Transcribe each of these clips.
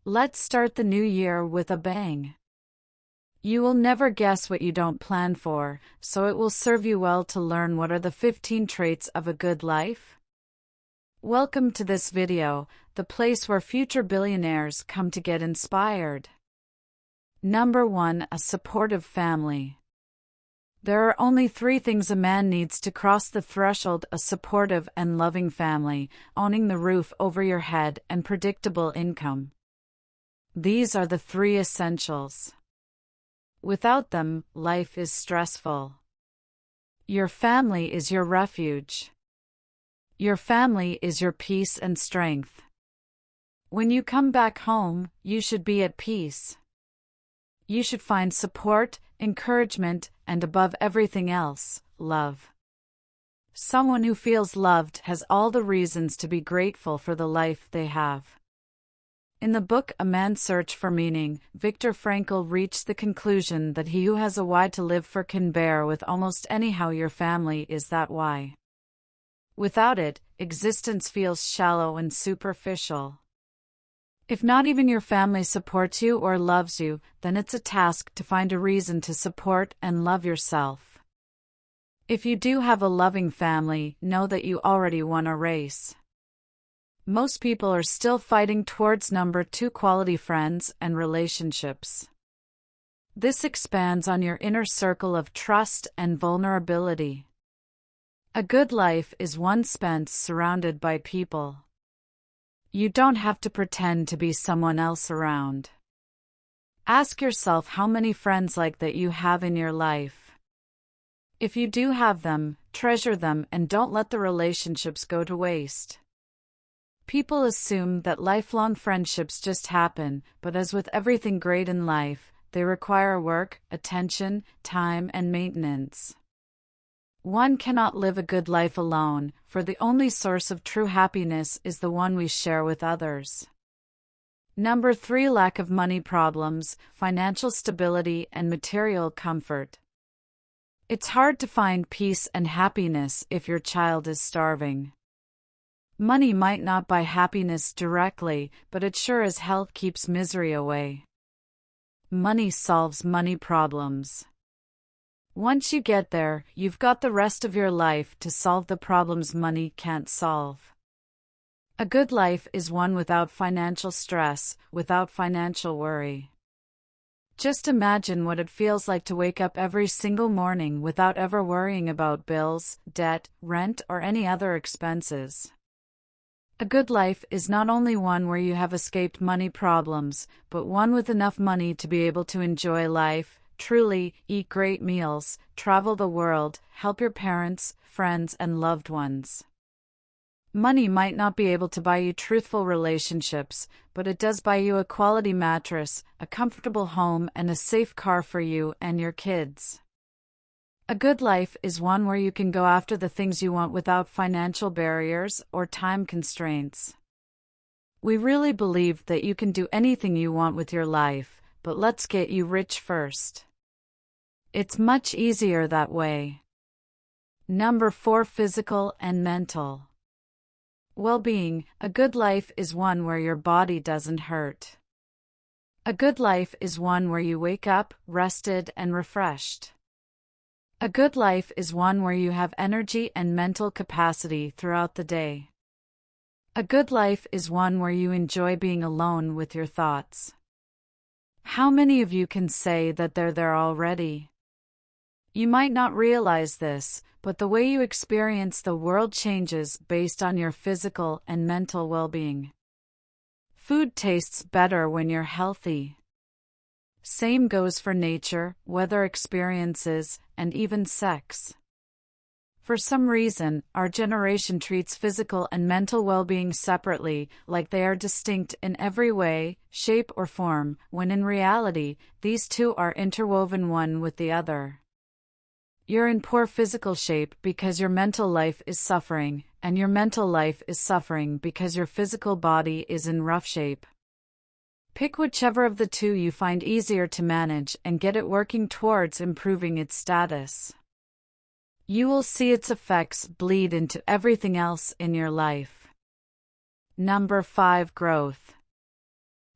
Let's start the new year with a bang. You will never guess what you don't plan for, so it will serve you well to learn what are the 15 traits of a good life. Welcome to this video, the place where future billionaires come to get inspired. Number 1. A supportive family. There are only 3 things a man needs to cross the threshold: a supportive and loving family, owning the roof over your head, and predictable income. These are the 3 essentials. Without them, life is stressful. Your family is your refuge. Your family is your peace and strength. When you come back home, you should be at peace. You should find support, encouragement, and above everything else, love. Someone who feels loved has all the reasons to be grateful for the life they have. In the book A Man's Search for Meaning, Viktor Frankl reached the conclusion that he who has a why to live for can bear with almost anyhow. Your family is that why. Without it, existence feels shallow and superficial. If not even your family supports you or loves you, then it's a task to find a reason to support and love yourself. If you do have a loving family, know that you already won a race. Most people are still fighting towards number 2: quality friends and relationships. This expands on your inner circle of trust and vulnerability. A good life is one spent surrounded by people. You don't have to pretend to be someone else around. Ask yourself how many friends like that you have in your life. If you do have them, treasure them and don't let the relationships go to waste. People assume that lifelong friendships just happen, but as with everything great in life, they require work, attention, time, and maintenance. One cannot live a good life alone, for the only source of true happiness is the one we share with others. Number 3. Lack of money problems, financial stability, and material comfort. It's hard to find peace and happiness if your child is starving. Money might not buy happiness directly, but it sure as hell keeps misery away. Money solves money problems. Once you get there, you've got the rest of your life to solve the problems money can't solve. A good life is one without financial stress, without financial worry. Just imagine what it feels like to wake up every single morning without ever worrying about bills, debt, rent, or any other expenses. A good life is not only one where you have escaped money problems, but one with enough money to be able to enjoy life, truly, eat great meals, travel the world, help your parents, friends, and loved ones. Money might not be able to buy you truthful relationships, but it does buy you a quality mattress, a comfortable home, and a safe car for you and your kids. A good life is one where you can go after the things you want without financial barriers or time constraints. We really believe that you can do anything you want with your life, but let's get you rich first. It's much easier that way. Number 4. Physical and mental well-being. A good life is one where your body doesn't hurt. A good life is one where you wake up rested and refreshed. A good life is one where you have energy and mental capacity throughout the day. A good life is one where you enjoy being alone with your thoughts. How many of you can say that they're there already? You might not realize this, but the way you experience the world changes based on your physical and mental well-being. Food tastes better when you're healthy. Same goes for nature, weather experiences, and even sex. For some reason, our generation treats physical and mental well-being separately, like they are distinct in every way, shape, or form, when in reality, these two are interwoven one with the other. You're in poor physical shape because your mental life is suffering, and your mental life is suffering because your physical body is in rough shape. Pick whichever of the two you find easier to manage and get it working towards improving its status. You will see its effects bleed into everything else in your life. Number 5. Growth.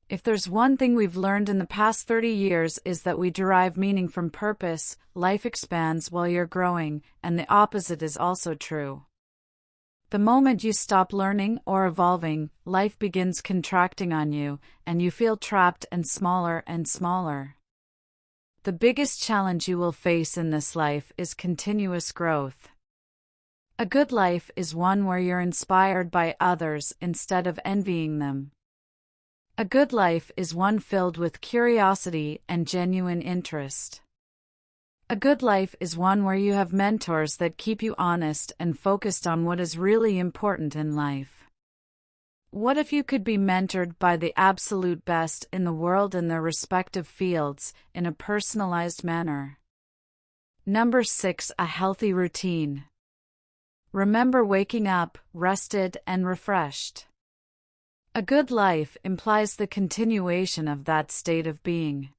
If there's one thing we've learned in the past 30 years is that we derive meaning from purpose. Life expands while you're growing, and the opposite is also true. The moment you stop learning or evolving, life begins contracting on you, and you feel trapped and smaller and smaller. The biggest challenge you will face in this life is continuous growth. A good life is one where you're inspired by others instead of envying them. A good life is one filled with curiosity and genuine interest. A good life is one where you have mentors that keep you honest and focused on what is really important in life. What if you could be mentored by the absolute best in the world in their respective fields, in a personalized manner? Number 6. A healthy routine. Remember waking up, rested and refreshed. A good life implies the continuation of that state of being.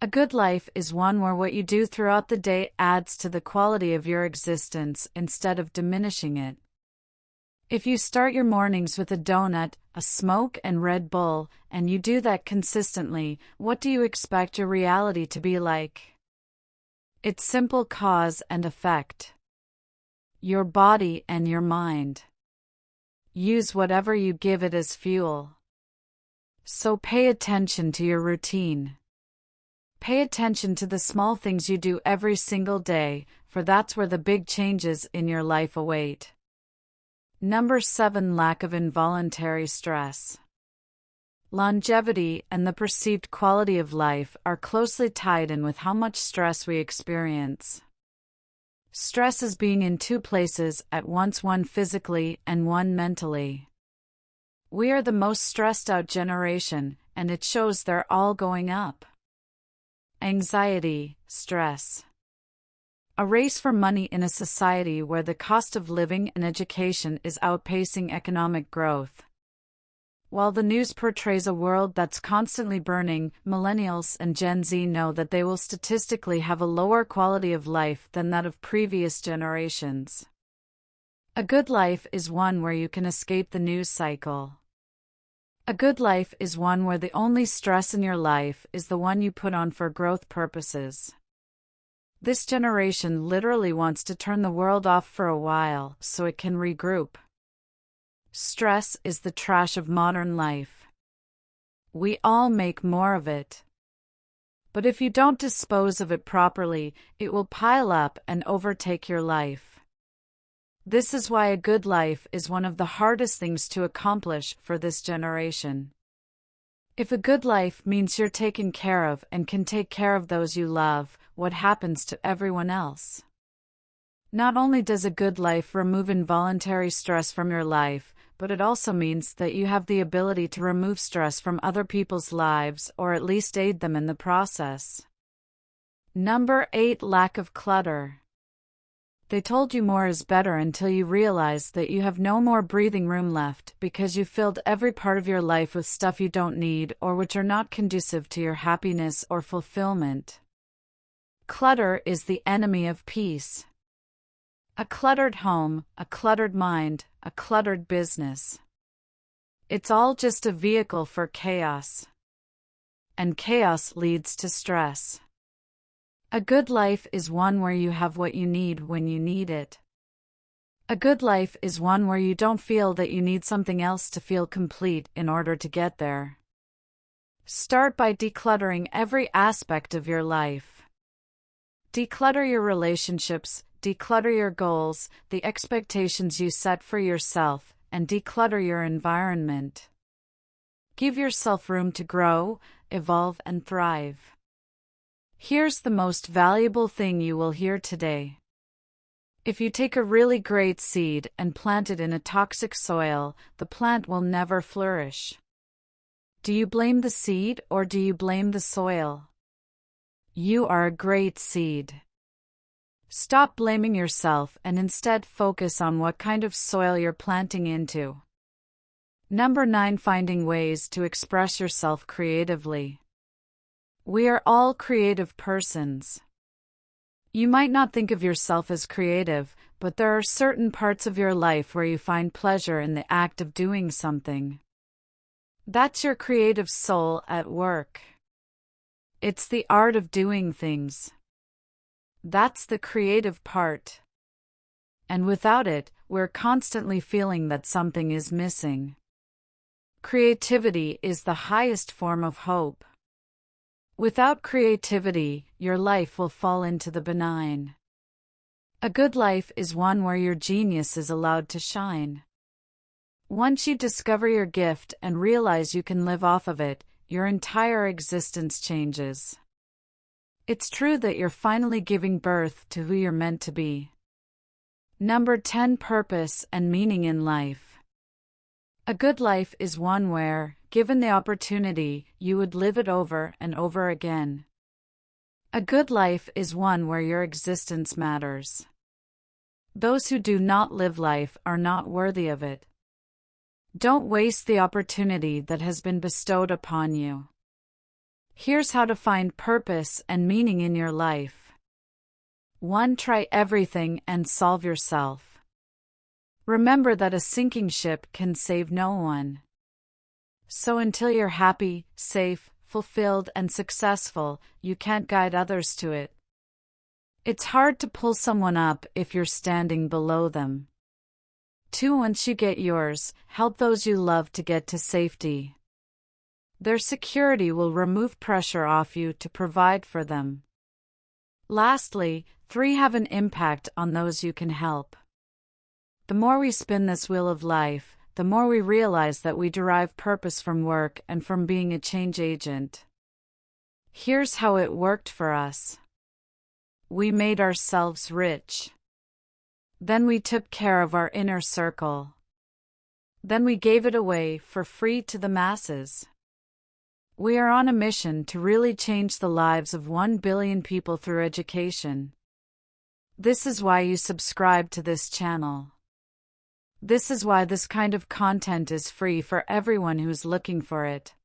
A good life is one where what you do throughout the day adds to the quality of your existence instead of diminishing it. If you start your mornings with a donut, a smoke and Red Bull, and you do that consistently, what do you expect your reality to be like? It's simple: cause and effect. Your body and your mind. Use whatever you give it as fuel. So pay attention to your routine. Pay attention to the small things you do every single day, for that's where the big changes in your life await. Number 7. Lack of involuntary stress. Longevity and the perceived quality of life are closely tied in with how much stress we experience. Stress is being in two places at once, one physically and one mentally. We are the most stressed out generation, and it shows. They're all going up. Anxiety, stress. A race for money in a society where the cost of living and education is outpacing economic growth. While the news portrays a world that's constantly burning, millennials and Gen Z know that they will statistically have a lower quality of life than that of previous generations. A good life is one where you can escape the news cycle. A good life is one where the only stress in your life is the one you put on for growth purposes. This generation literally wants to turn the world off for a while so it can regroup. Stress is the trash of modern life. We all make more of it. But if you don't dispose of it properly, it will pile up and overtake your life. This is why a good life is one of the hardest things to accomplish for this generation. If a good life means you're taken care of and can take care of those you love, what happens to everyone else? Not only does a good life remove involuntary stress from your life, but it also means that you have the ability to remove stress from other people's lives, or at least aid them in the process. Number 8. Lack of clutter. They told you more is better until you realize that you have no more breathing room left because you filled every part of your life with stuff you don't need or which are not conducive to your happiness or fulfillment. Clutter is the enemy of peace. A cluttered home, a cluttered mind, a cluttered business. It's all just a vehicle for chaos. And chaos leads to stress. A good life is one where you have what you need when you need it. A good life is one where you don't feel that you need something else to feel complete in order to get there. Start by decluttering every aspect of your life. Declutter your relationships, declutter your goals, the expectations you set for yourself, and declutter your environment. Give yourself room to grow, evolve, and thrive. Here's the most valuable thing you will hear today. If you take a really great seed and plant it in a toxic soil, the plant will never flourish. Do you blame the seed or do you blame the soil? You are a great seed. Stop blaming yourself and instead focus on what kind of soil you're planting into. Number 9. Finding ways to express yourself creatively. We are all creative persons. You might not think of yourself as creative, but there are certain parts of your life where you find pleasure in the act of doing something. That's your creative soul at work. It's the art of doing things. That's the creative part. And without it, we're constantly feeling that something is missing. Creativity is the highest form of hope. Without creativity, your life will fall into the benign. A good life is one where your genius is allowed to shine. Once you discover your gift and realize you can live off of it, your entire existence changes. It's true that you're finally giving birth to who you're meant to be. Number 10. Purpose and meaning in life. A good life is one where, given the opportunity, you would live it over and over again. A good life is one where your existence matters. Those who do not live life are not worthy of it. Don't waste the opportunity that has been bestowed upon you. Here's how to find purpose and meaning in your life. 1. Try everything and solve yourself. Remember that a sinking ship can save no one. So until you're happy, safe, fulfilled, and successful, you can't guide others to it. It's hard to pull someone up if you're standing below them. 2. Once you get yours, help those you love to get to safety. Their security will remove pressure off you to provide for them. Lastly, 3. Have an impact on those you can help. The more we spin this wheel of life, the more we realize that we derive purpose from work and from being a change agent. Here's how it worked for us. We made ourselves rich. Then we took care of our inner circle. Then we gave it away for free to the masses. We are on a mission to really change the lives of 1 billion people through education. This is why you subscribe to this channel. This is why this kind of content is free for everyone who's looking for it.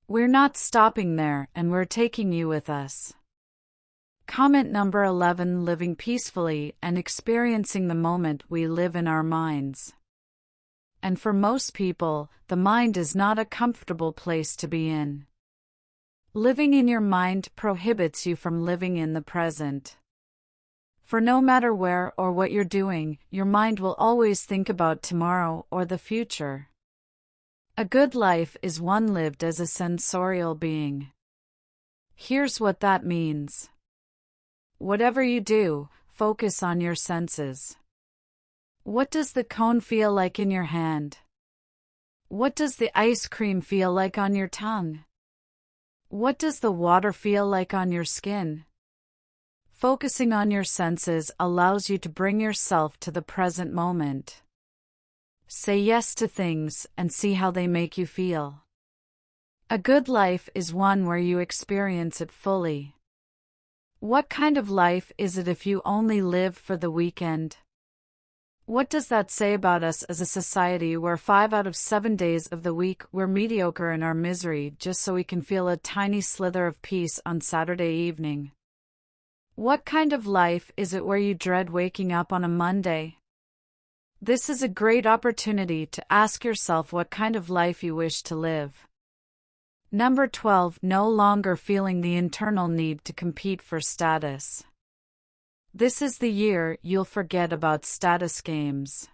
We're not stopping there, and we're taking you with us. Comment number 11. Living peacefully and experiencing the moment we live in our minds. And for most people, the mind is not a comfortable place to be in. Living in your mind prohibits you from living in the present. For no matter where or what you're doing, your mind will always think about tomorrow or the future. A good life is one lived as a sensorial being. Here's what that means. Whatever you do, focus on your senses. What does the cone feel like in your hand? What does the ice cream feel like on your tongue? What does the water feel like on your skin? Focusing on your senses allows you to bring yourself to the present moment. Say yes to things and see how they make you feel. A good life is one where you experience it fully. What kind of life is it if you only live for the weekend? What does that say about us as a society where 5 out of 7 days of the week we're mediocre in our misery just so we can feel a tiny slither of peace on Saturday evening? What kind of life is it where you dread waking up on a Monday? This is a great opportunity to ask yourself what kind of life you wish to live. Number 12. No longer feeling the internal need to compete for status. This is the year you'll forget about status games.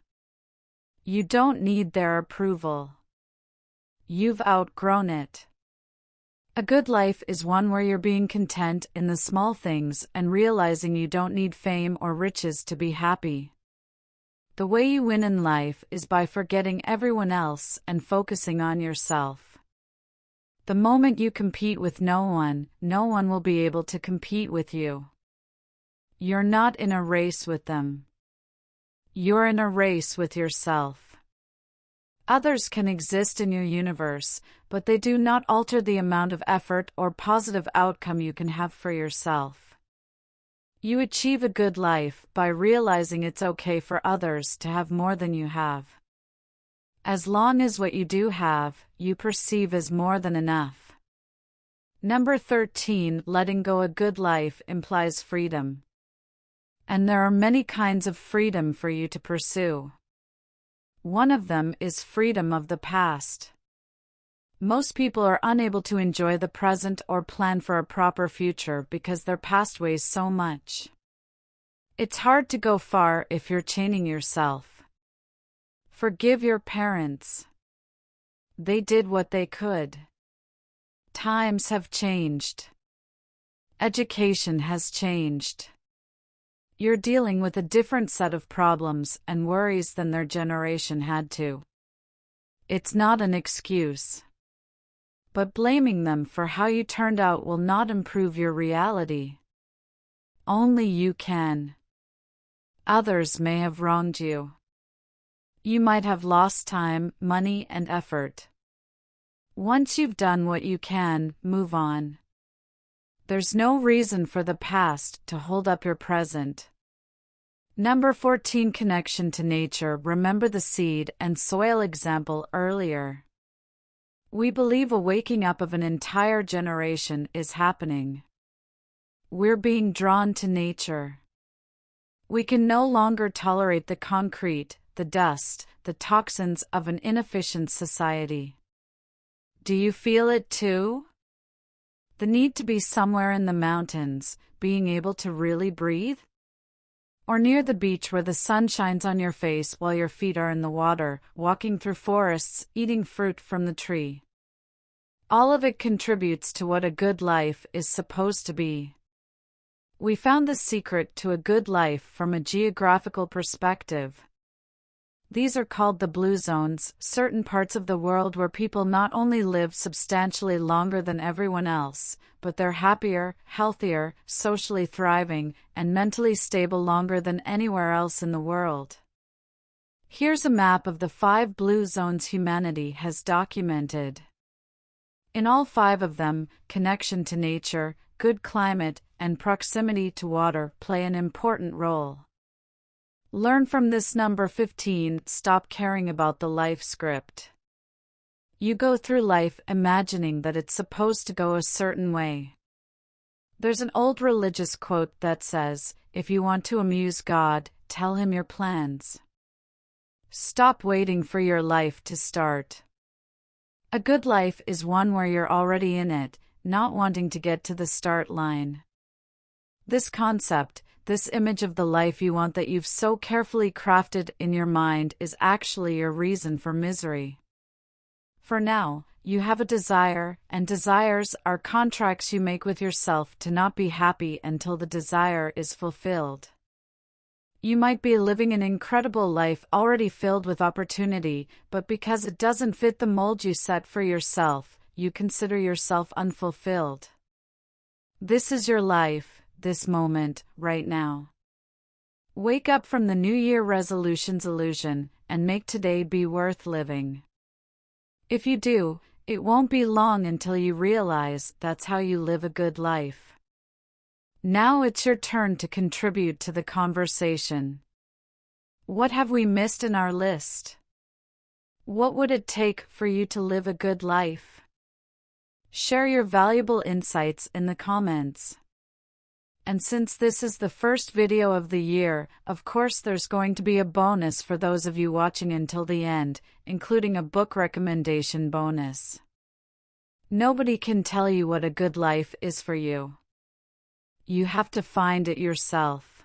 You don't need their approval. You've outgrown it. A good life is one where you're being content in the small things and realizing you don't need fame or riches to be happy. The way you win in life is by forgetting everyone else and focusing on yourself. The moment you compete with no one will be able to compete with you. You're not in a race with them. You're in a race with yourself. Others can exist in your universe, but they do not alter the amount of effort or positive outcome you can have for yourself. You achieve a good life by realizing it's okay for others to have more than you have. As long as what you do have, you perceive as more than enough. Number 13. Letting go. A good life implies freedom. And there are many kinds of freedom for you to pursue. One of them is freedom of the past. Most people are unable to enjoy the present or plan for a proper future because their past weighs so much. It's hard to go far if you're chaining yourself. Forgive your parents. They did what they could. Times have changed. Education has changed. You're dealing with a different set of problems and worries than their generation had to. It's not an excuse. But blaming them for how you turned out will not improve your reality. Only you can. Others may have wronged you. You might have lost time, money, and effort. Once you've done what you can, move on. There's no reason for the past to hold up your present. Number 14. Connection to nature. Remember the seed and soil example earlier. We believe a waking up of an entire generation is happening. We're being drawn to nature. We can no longer tolerate the concrete, the dust, the toxins of an inefficient society. Do you feel it too? The need to be somewhere in the mountains, being able to really breathe? Or near the beach where the sun shines on your face while your feet are in the water, walking through forests, eating fruit from the tree. All of it contributes to what a good life is supposed to be. We found the secret to a good life from a geographical perspective. These are called the blue zones, certain parts of the world where people not only live substantially longer than everyone else, but they're happier, healthier, socially thriving, and mentally stable longer than anywhere else in the world. Here's a map of the 5 blue zones humanity has documented. In all 5 of them, connection to nature, good climate, and proximity to water play an important role. Learn from this. Number 15. Stop caring about the life script. You go through life imagining that it's supposed to go a certain way. There's an old religious quote that says, "If you want to amuse God, tell him your plans." Stop waiting for your life to start. A good life is one where you're already in it, not wanting to get to the start line. This concept, this image of the life you want that you've so carefully crafted in your mind, is actually your reason for misery. For now, you have a desire, and desires are contracts you make with yourself to not be happy until the desire is fulfilled. You might be living an incredible life already filled with opportunity, but because it doesn't fit the mold you set for yourself, you consider yourself unfulfilled. This is your life. This moment, right now. Wake up from the New Year resolutions illusion and make today be worth living. If you do, it won't be long until you realize that's how you live a good life. Now it's your turn to contribute to the conversation. What have we missed in our list? What would it take for you to live a good life? Share your valuable insights in the comments. And since this is the first video of the year, of course there's going to be a bonus for those of you watching until the end, including a book recommendation bonus. Nobody can tell you what a good life is for you. You have to find it yourself.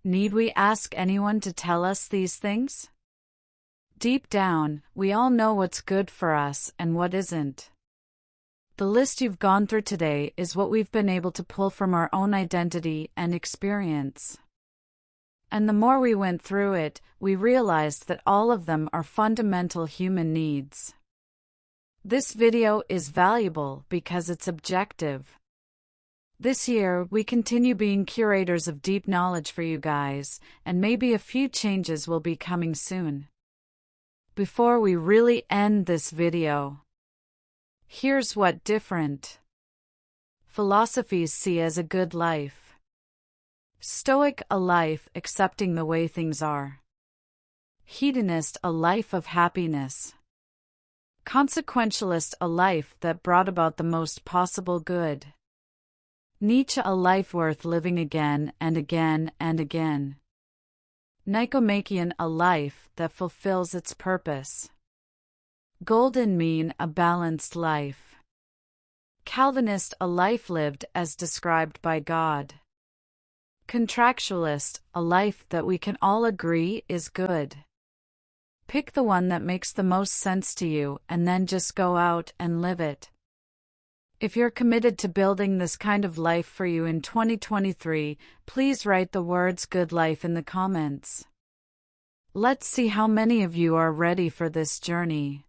Need we ask anyone to tell us these things? Deep down, we all know what's good for us and what isn't. The list you've gone through today is what we've been able to pull from our own identity and experience. And the more we went through it, we realized that all of them are fundamental human needs. This video is valuable because it's objective. This year, we continue being curators of deep knowledge for you guys, and maybe a few changes will be coming soon. Before we really end this video, here's what different philosophies see as a good life. Stoic, a life accepting the way things are. Hedonist, a life of happiness. Consequentialist, a life that brought about the most possible good. Nietzsche, a life worth living again and again and again. Nicomachean, a life that fulfills its purpose. Golden mean a balanced life. Calvinist, a life lived as described by God. Contractualist, a life that we can all agree is good. Pick the one that makes the most sense to you and then just go out and live it. If you're committed to building this kind of life for you in 2023, please write the words "good life" in the comments. Let's see how many of you are ready for this journey.